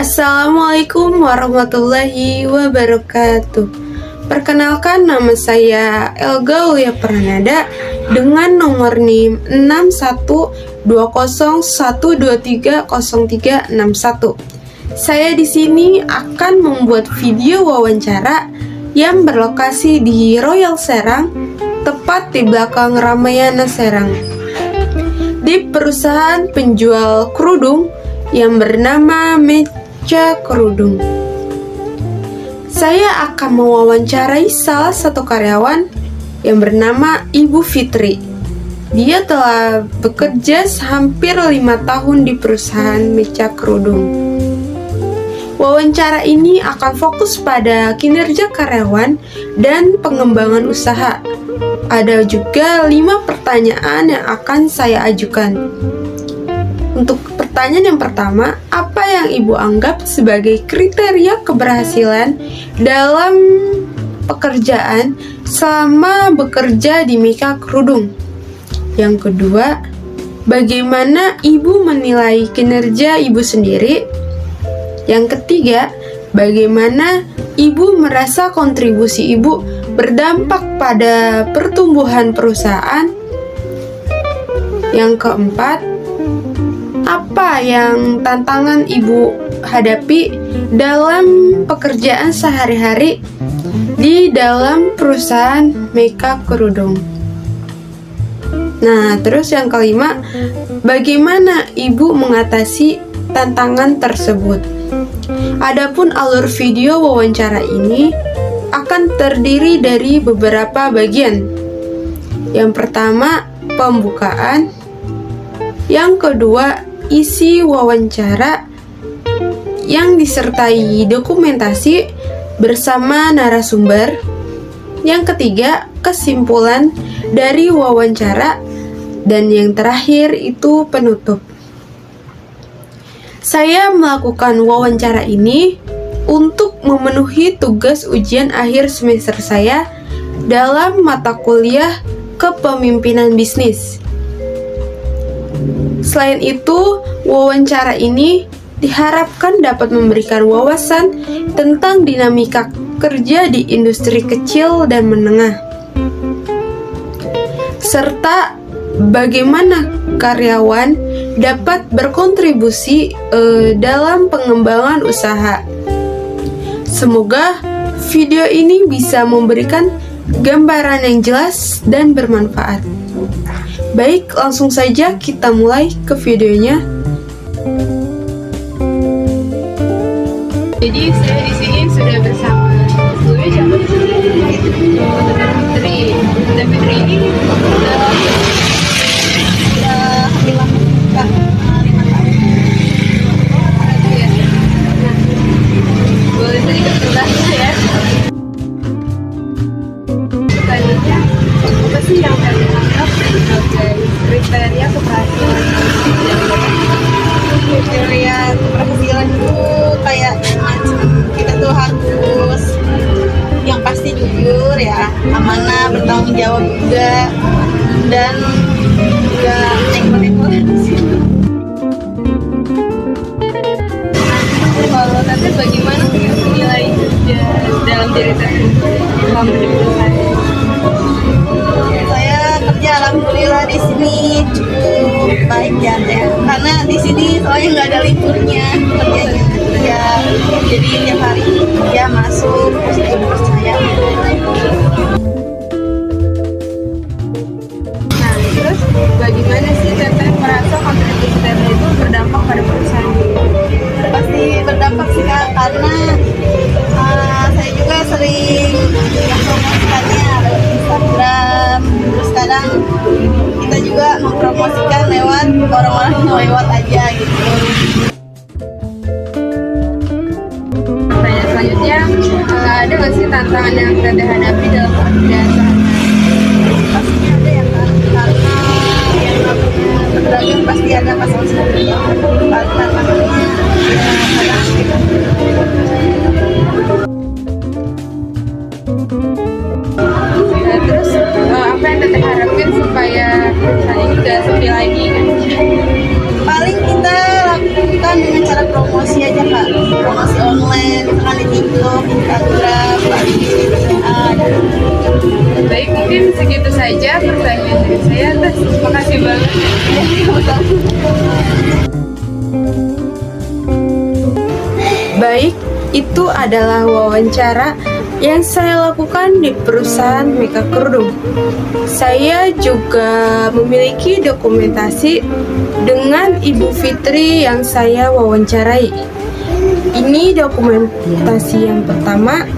Assalamualaikum warahmatullahi wabarakatuh. Perkenalkan, nama saya Elga Ulia Pranada dengan nomor NIM 6120123031. Saya di sini akan membuat video wawancara yang berlokasi di Royal Serang, tepat di belakang Ramayana Serang, di perusahaan penjual kerudung yang bernama Mecha Kerudung. Saya akan mewawancarai salah satu karyawan yang bernama Ibu Fitri. Dia telah bekerja hampir 5 tahun di perusahaan Mecha Kerudung. Wawancara ini akan fokus pada kinerja karyawan dan pengembangan usaha. Ada juga 5 pertanyaan yang akan saya ajukan. Untuk pertanyaan yang pertama, apa yang Ibu anggap sebagai kriteria keberhasilan dalam pekerjaan selama bekerja di Mecha Kerudung? Yang kedua, bagaimana Ibu menilai kinerja Ibu sendiri? Yang ketiga, bagaimana Ibu merasa kontribusi Ibu berdampak pada pertumbuhan perusahaan? Yang keempat, apa yang tantangan Ibu hadapi dalam pekerjaan sehari-hari di dalam perusahaan Mecha Kerudung? Nah, terus yang kelima, bagaimana Ibu mengatasi tantangan tersebut? Adapun alur video wawancara ini akan terdiri dari beberapa bagian. Yang pertama, pembukaan. Yang kedua, isi wawancara yang disertai dokumentasi bersama narasumber. Yang ketiga, kesimpulan dari wawancara. Dan yang terakhir itu penutup. Saya melakukan wawancara ini untuk memenuhi tugas ujian akhir semester saya dalam mata kuliah kepemimpinan bisnis. Selain itu, wawancara ini diharapkan dapat memberikan wawasan tentang dinamika kerja di industri kecil dan menengah, serta bagaimana karyawan dapat berkontribusi dalam pengembangan usaha. Semoga video ini bisa memberikan gambaran yang jelas dan bermanfaat. Baik, langsung saja kita mulai ke videonya. Jadi saya di sini sudah bersama sebelumnya siapa di sini? Fitri. Dan Fitri ini sudah bilang Kak, 5 tahun. Ya. Nah, boleh sedikit jelasnya ya. Selanjutnya, apa sih yang kalian anggap sebagai kriteria keberhasilan? Kriteria keberhasilan itu kayak kita tuh harus yang pasti jujur ya, amanah, bertanggung jawab juga, dan juga neko-neko. Kalau Tante bagaimana menilai dalam diri Tante selama di perusahaan? Saya kerja alhamdulillah di sini cukup baik ya, karena di sini soalnya nggak ada liburnya kerjanya ya, jadi tiap hari ya masuk terus saya. Nah, terus bagaimana sih Tete merasa kontribusi Tete itu berdampak pada perusahaan? Pasti berdampak sih Kak, karena saya juga sering mempromosikannya lewat Instagram. Terus kadang kita juga mempromosikan lewat orang-orang yang lewat aja gitu. Pertanyaan selanjutnya, ada nggak sih tantangan yang Tete hadapi dalam pekerjaan sehari-hari? Pasti ada ya Kak, karena yang namanya pedagang pasti ada masalah sendiri. Tantangannya kadang kita terus apa yang Tete harapin supaya perusahaan ini gak sepi lagi kan? Paling kita lakukan dengan cara promosi aja Kak. baik itu adalah wawancara yang saya lakukan di perusahaan Meka Kerudung. Saya juga memiliki dokumentasi dengan Ibu Fitri yang saya wawancarai. Ini dokumentasi yang pertama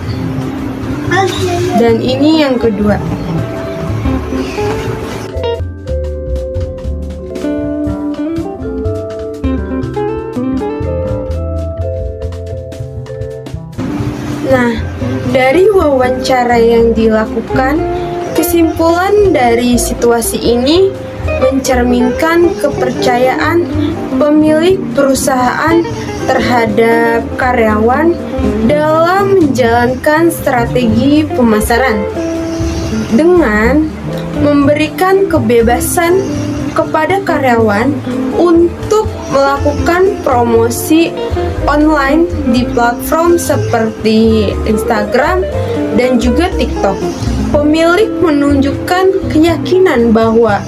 dan ini yang kedua. Nah, dari wawancara yang dilakukan, kesimpulan dari situasi ini mencerminkan kepercayaan pemilik perusahaan terhadap karyawan dalam menjalankan strategi pemasaran dengan memberikan kebebasan kepada karyawan untuk melakukan promosi online di platform seperti Instagram dan juga TikTok. Pemilik menunjukkan keyakinan bahwa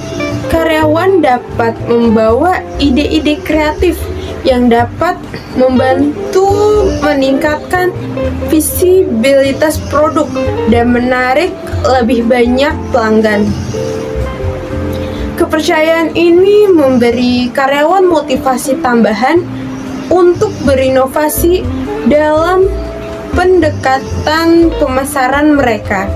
karyawan dapat membawa ide-ide kreatif yang dapat membantu meningkatkan visibilitas produk dan menarik lebih banyak pelanggan. Kepercayaan ini memberi karyawan motivasi tambahan untuk berinovasi dalam pendekatan pemasaran mereka.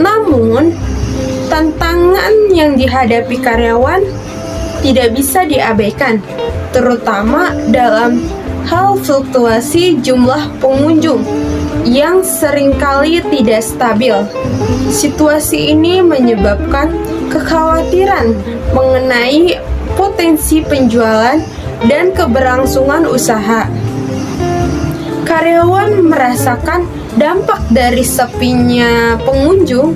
Namun, tantangan yang dihadapi karyawan tidak bisa diabaikan, terutama dalam hal fluktuasi jumlah pengunjung yang seringkali tidak stabil. Situasi ini menyebabkan kekhawatiran mengenai potensi penjualan dan keberlangsungan usaha. Karyawan merasakan dampak dari sepinya pengunjung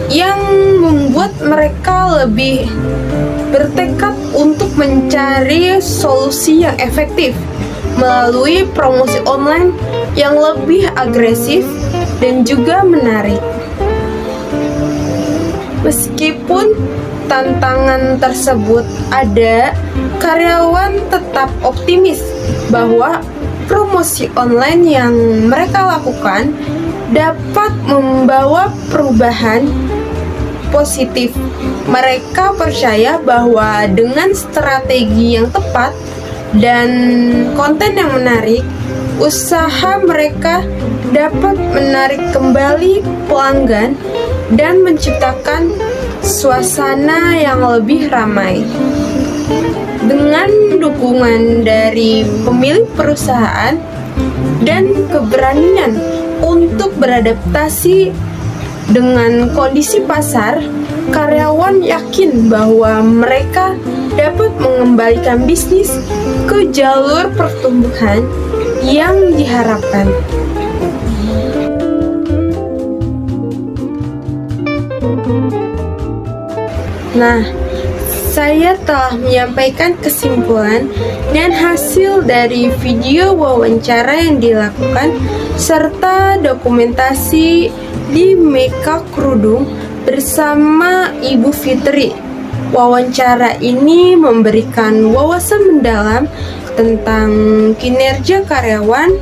yang membuat mereka lebih bertekad untuk mencari solusi yang efektif melalui promosi online yang lebih agresif dan juga menarik. Meskipun tantangan tersebut ada, karyawan tetap optimis bahwa promosi online yang mereka lakukan dapat membawa perubahan positif. Mereka percaya bahwa dengan strategi yang tepat dan konten yang menarik, usaha mereka dapat menarik kembali pelanggan dan menciptakan suasana yang lebih ramai. Dengan dukungan dari pemilik perusahaan dan keberanian untuk beradaptasi dengan kondisi pasar, karyawan yakin bahwa mereka dapat mengembalikan bisnis ke jalur pertumbuhan yang diharapkan. Nah, saya telah menyampaikan kesimpulan dan hasil dari video wawancara yang dilakukan serta dokumentasi di Meka Kerudung bersama Ibu Fitri. Wawancara ini memberikan wawasan mendalam tentang kinerja karyawan,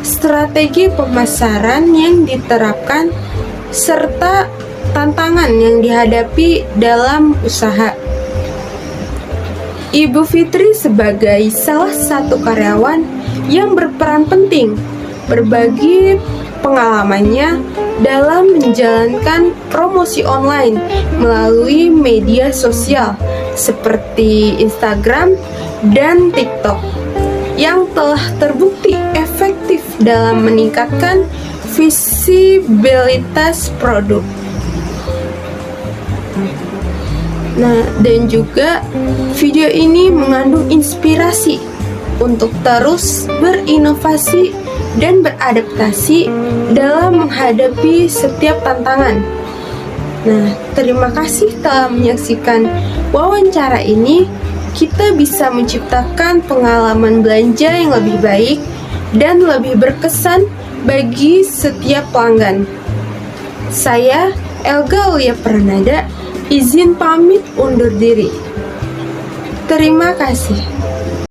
strategi pemasaran yang diterapkan, serta tantangan yang dihadapi dalam usaha. Ibu Fitri sebagai salah satu karyawan yang berperan penting berbagi pengalamannya dalam menjalankan promosi online melalui media sosial seperti Instagram dan TikTok yang telah terbukti efektif dalam meningkatkan visibilitas produk. Nah, dan juga video ini mengandung inspirasi untuk terus berinovasi dan beradaptasi dalam menghadapi setiap tantangan. Nah, terima kasih telah menyaksikan wawancara ini. Kita bisa menciptakan pengalaman belanja yang lebih baik dan lebih berkesan bagi setiap pelanggan. Saya, Elga Aulia Pranada, izin pamit undur diri. Terima kasih.